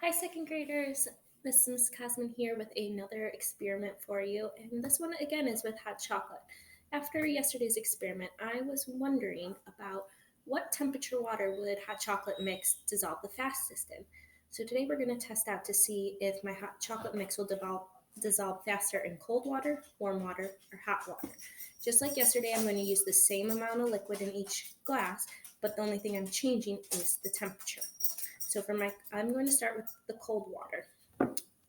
Hi, second graders. This is Ms. Cosman here with another experiment for you, and this one again is with hot chocolate. After yesterday's experiment, I was wondering about what temperature water would hot chocolate mix dissolve the fastest in. So today we're going to test out to see if my hot chocolate mix will dissolve faster in cold water, warm water, or hot water. Just like yesterday, I'm going to use the same amount of liquid in each glass, but the only thing I'm changing is the temperature. So I'm going to start with the cold water.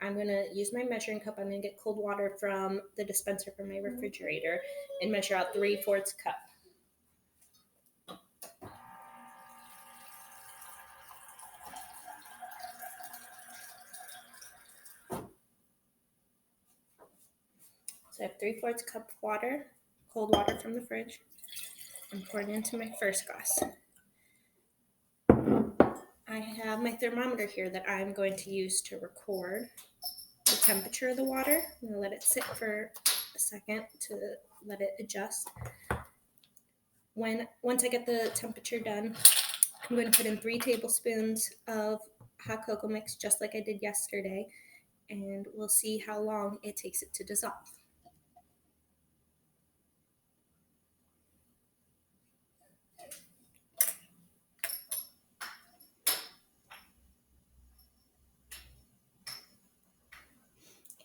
I'm going to use my measuring cup. I'm going to get cold water from the dispenser from my refrigerator and measure out 3/4 cup. So I have 3/4 cup of water, cold water from the fridge. I'm pouring it into my first glass. I have my thermometer here that I'm going to use to record the temperature of the water. I'm going to let it sit for a second to let it adjust. Once I get the temperature done, I'm going to put in 3 tablespoons of hot cocoa mix, just like I did yesterday, and we'll see how long it takes it to dissolve.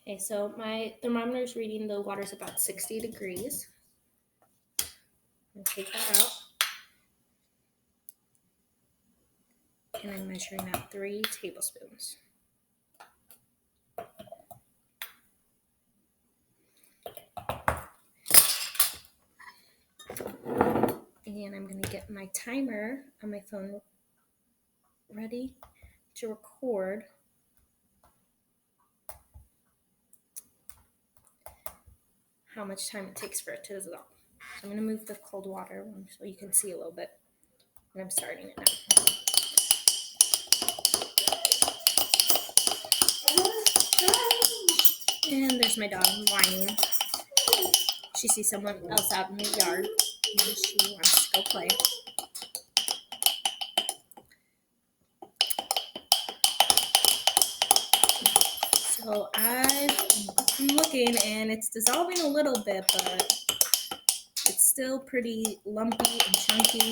Okay, so my thermometer is reading the water's about 60 degrees. I'm going to take that out. And I'm measuring out 3 tablespoons. And I'm going to get my timer on my phone ready to record how much time it takes for it to dissolve. So I'm going to move the cold water so you can see a little bit. And I'm starting it now. And there's my dog whining. She sees someone else out in the yard and she wants to go play. So I'm looking and it's dissolving a little bit, but it's still pretty lumpy and chunky.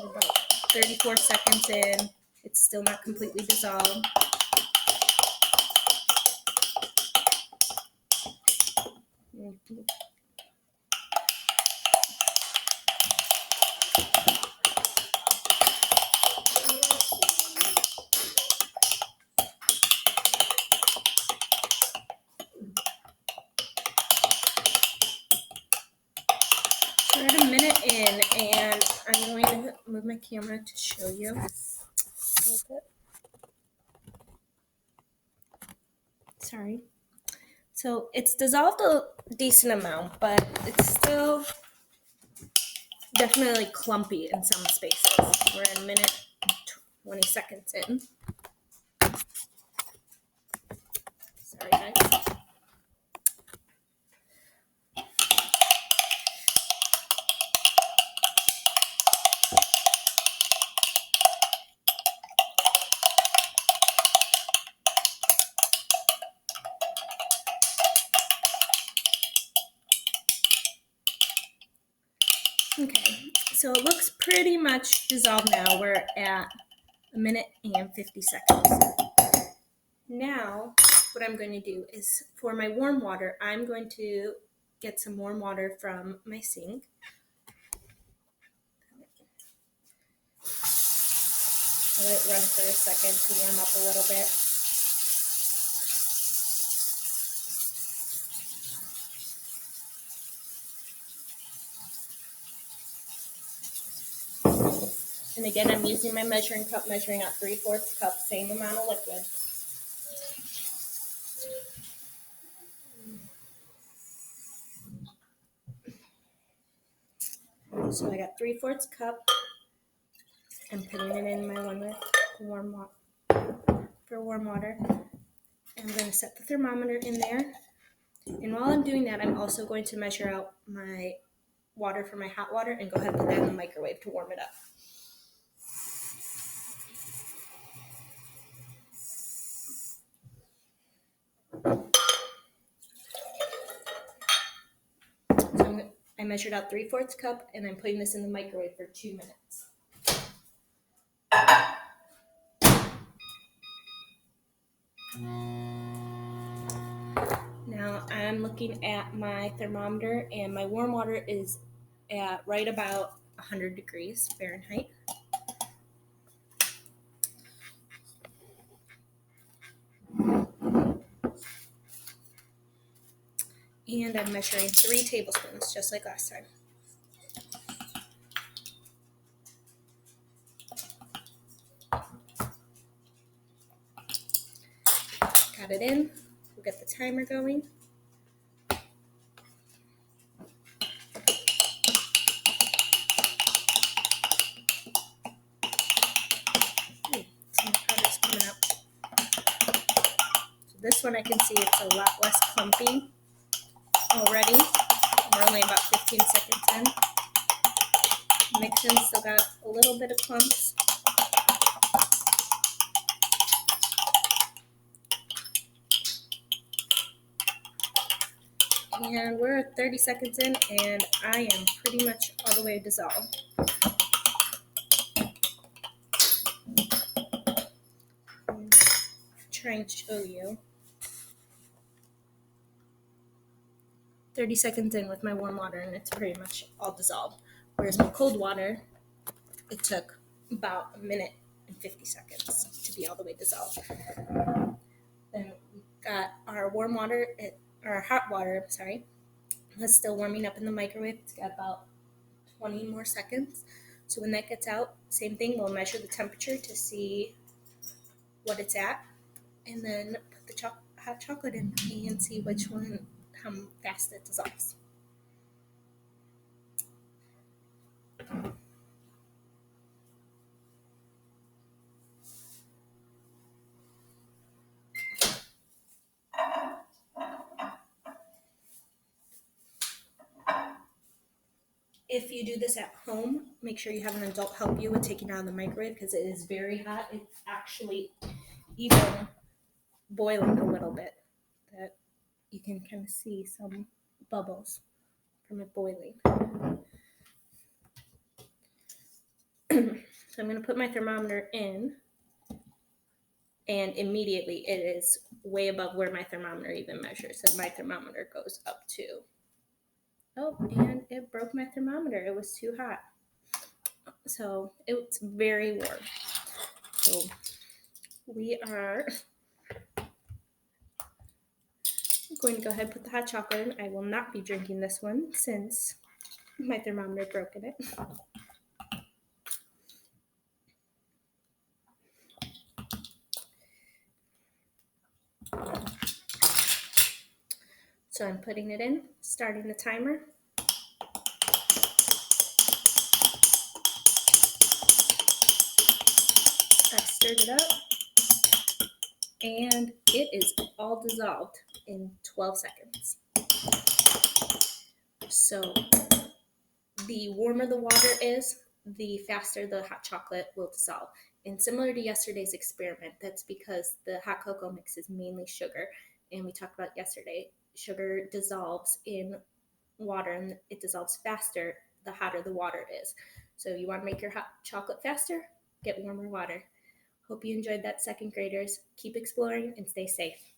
About 34 seconds in, it's still not completely dissolved. We're at a minute in, and I'm going to move my camera to show you a little bit. Sorry. So it's dissolved a decent amount, but it's still definitely clumpy in some spaces. We're at a minute and 20 seconds in. Sorry, guys. Okay, so it looks pretty much dissolved now. We're at a minute and 50 seconds. Now, what I'm going to do is for my warm water, I'm going to get some warm water from my sink. I'll let it run for a second to warm up a little bit. And again, I'm using my measuring cup, measuring out 3/4 cup, same amount of liquid. So I got 3/4 cup. I'm putting it in my one with warm water. I'm going to set the thermometer in there. And while I'm doing that, I'm also going to measure out my water for my hot water and go ahead and put that in the microwave to warm it up. So I measured out 3/4 cup, and I'm putting this in the microwave for 2 minutes. Now I'm looking at my thermometer, and my warm water is at right about 100 degrees Fahrenheit. And I'm measuring 3 tablespoons, just like last time. Got it in. We'll get the timer going. Some powder's coming out. So this one I can see it's a lot less clumpy already. We're only about 15 seconds in. Mixing, still got a little bit of clumps. And we're 30 seconds in, and I am pretty much all the way dissolved. Trying to show you. 30 seconds in with my warm water, and it's pretty much all dissolved. Whereas my cold water, it took about a minute and 50 seconds to be all the way dissolved. Then we got our warm water, our hot water, sorry, that's still warming up in the microwave. It's got about 20 more seconds. So when that gets out, same thing, we'll measure the temperature to see what it's at, and then put the hot chocolate in and see which one, how fast it dissolves. If you do this at home, make sure you have an adult help you with taking it out of the microwave because it is very hot. It's actually even boiling a little bit. That you can kind of see some bubbles from it boiling. So I'm going to put my thermometer in, and immediately it is way above where my thermometer even measures. So my thermometer goes up to, oh, and it broke my thermometer. It was too hot. So it's very warm. So we are going to go ahead and put the hot chocolate in. I will not be drinking this one since my thermometer broke in it. So I'm putting it in, starting the timer. I stirred it up, and it is all dissolved in 12 seconds. So the warmer the water is, the faster the hot chocolate will dissolve. And similar to yesterday's experiment, that's because the hot cocoa mix is mainly sugar. And we talked about yesterday, sugar dissolves in water, and it dissolves faster the hotter the water is. So you want to make your hot chocolate faster? Get warmer water. Hope you enjoyed that, second graders. Keep exploring and stay safe.